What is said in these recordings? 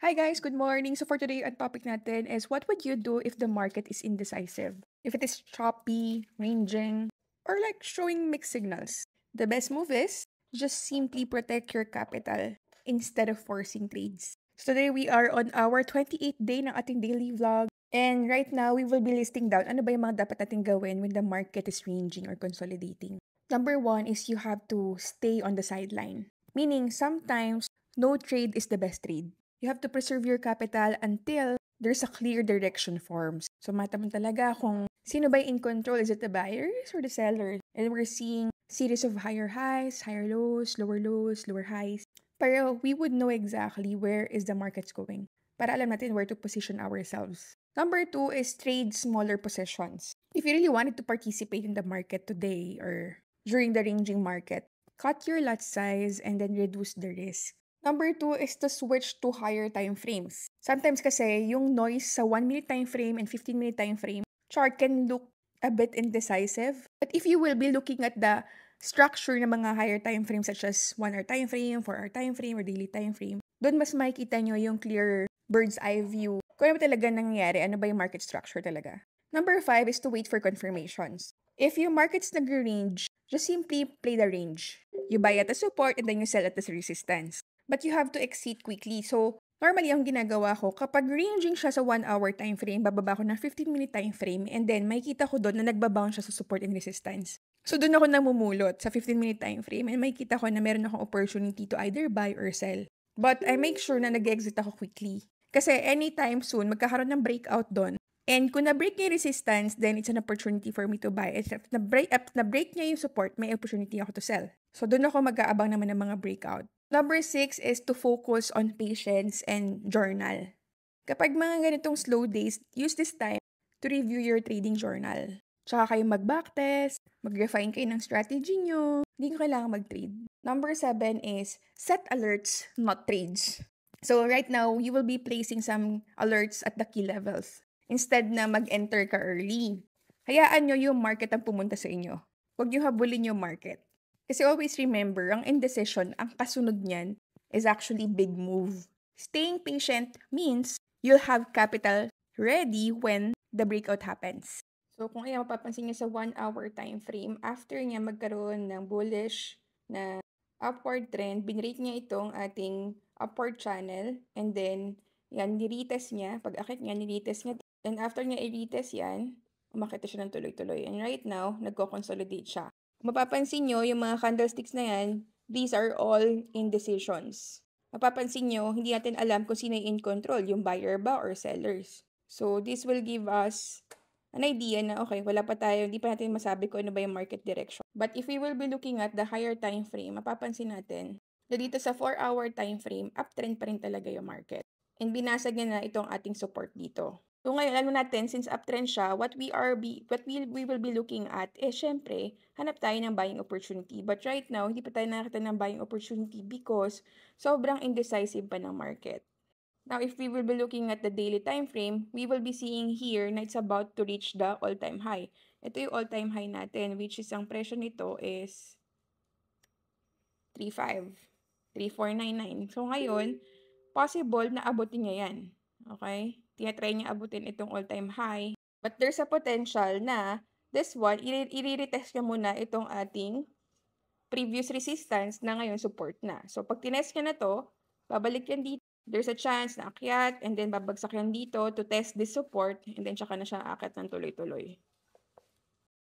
Hi guys, good morning. So for today, ang topic natin is what would you do if the market is indecisive? If it is choppy, ranging, or like showing mixed signals? The best move is just simply protect your capital instead of forcing trades. So today we are on our 28th day ng ating daily vlog. And right now, we will be listing down ano ba yung mga dapat natin gawin when the market is ranging or consolidating. Number one is you have to stay on the sideline. Meaning, sometimes, no trade is the best trade. You have to preserve your capital until there's a clear direction forms. So, mataman talaga kung sino ba yung in control. Is it the buyers or the sellers? And we're seeing series of higher highs, higher lows, lower highs. Pero we would know exactly where is the market's going para alam natin where to position ourselves. Number two is trade smaller positions. If you really wanted to participate in the market today or during the ranging market, cut your lot size and then reduce the risk. Number two is to switch to higher time frames. Sometimes kasi yung noise sa 1-minute time frame and 15-minute time frame chart can look a bit indecisive. But if you will be looking at the structure ng mga higher time frames such as 1-hour time frame, 4-hour time frame, or daily time frame, doon mas makikita nyo yung clear bird's eye view. Kung ano ba talaga nangyayari, ano ba yung market structure talaga. Number 5 is to wait for confirmations. If yung market's nag-range, just simply play the range. You buy at the support and then you sell at the resistance. But you have to exit quickly. So, normally, ang ginagawa ko, kapag ranging siya sa 1-hour time frame, bababa ko ng 15-minute time frame, and then makikita ko doon na nagbabound siya sa support and resistance. So, doon ako namumulot sa 15-minute time frame, and makikita ko na meron akong opportunity to either buy or sell. But I make sure na nag-exit ako quickly. Kasi anytime soon, magkakaroon ng breakout doon. And kung na-break niya yung resistance, then it's an opportunity for me to buy. If na-break niya yung support, may opportunity ako to sell. So, doon ako mag-aabang naman ng mga breakout. Number 6 is to focus on patience and journal. Kapag mga ganitong slow days, use this time to review your trading journal. Tsaka kayo mag-backtest, mag-refine kayo ng strategy nyo. Hindi ko kailangan mag-trade. Number 7 is set alerts, not trades. So right now, you will be placing some alerts at the key levels. Instead na mag-enter ka early. Hayaan nyo yung market ang pumunta sa inyo. Huwag nyo habulin yung market. Kasi always remember, ang indecision, ang kasunod niyan is actually big move. Staying patient means you'll have capital ready when the breakout happens. So kung ayan, mapapansin niyo sa 1-hour time frame, after niya magkaroon ng bullish na upward trend, binrate niya itong ating upward channel, and then, yan, niretest niya. Pag akit niya, niretest niya. And after niya i-retest yan, umakit siya ng tuloy-tuloy. And right now, nagko-consolidate siya. Mapapansin nyo, yung mga candlesticks na yan, these are all indecisions. Mapapansin nyo, hindi natin alam kung sino yung in control, yung buyer ba or sellers. So, this will give us an idea na, okay, wala pa tayo, hindi pa natin masabi kung ano ba yung market direction. But if we will be looking at the higher time frame, mapapansin natin na dito sa 4-hour time frame, uptrend pa rin talaga yung market. And binasag na itong ating support dito. So ngayon, alam natin, since uptrend siya, what we will be looking at is, syempre, hanap tayo ng buying opportunity. But right now, hindi pa tayo nakakita ng buying opportunity because sobrang indecisive pa ng market. Now, if we will be looking at the daily time frame, we will be seeing here na it's about to reach the all-time high. Ito yung all-time high natin, which is ang presyo nito is 3.5, 3.499. So ngayon, possible na abutin niya yan. Okay? Tinatry niya abutin itong all-time high. But there's a potential na this one, i-retest niya muna itong ating previous resistance na ngayon support na. So pag tinest niya na to, babalik yan dito. There's a chance na akyat and then babagsak yan dito to test this support and then tsaka na siya akyat ng tuloy-tuloy.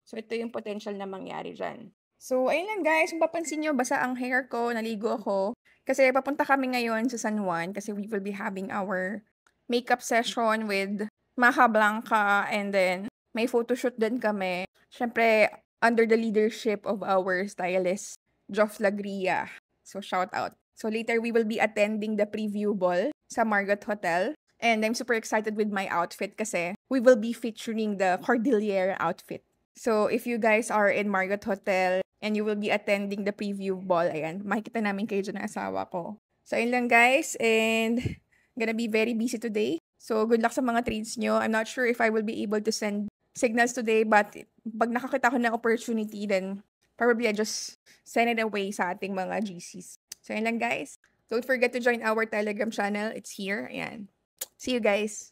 So ito yung potential na mangyari dyan. So ayun lang guys, kung papansin nyo, basa ang hair ko, naligo ako. Kasi papunta kami ngayon sa San Juan kasi we will be having our makeup session with Maha Blanca, and then may photoshoot din kami. Syempre, under the leadership of our stylist, Joff Lagria. So shout out. So later, we will be attending the preview ball sa Marriott Hotel. And I'm super excited with my outfit kasi we will be featuring the Cordillera outfit. So if you guys are in Marriott Hotel and you will be attending the preview ball, ayan, makikita namin kayo dyan ng asawa ko. So ayun lang guys, and gonna be very busy today. So good luck sa mga trades nyo. I'm not sure if I will be able to send signals today, but pag nakakita ko ng opportunity, then probably I just send it away sa ating mga GCs. So yun lang guys. Don't forget to join our Telegram channel. It's here. Ayan. See you guys.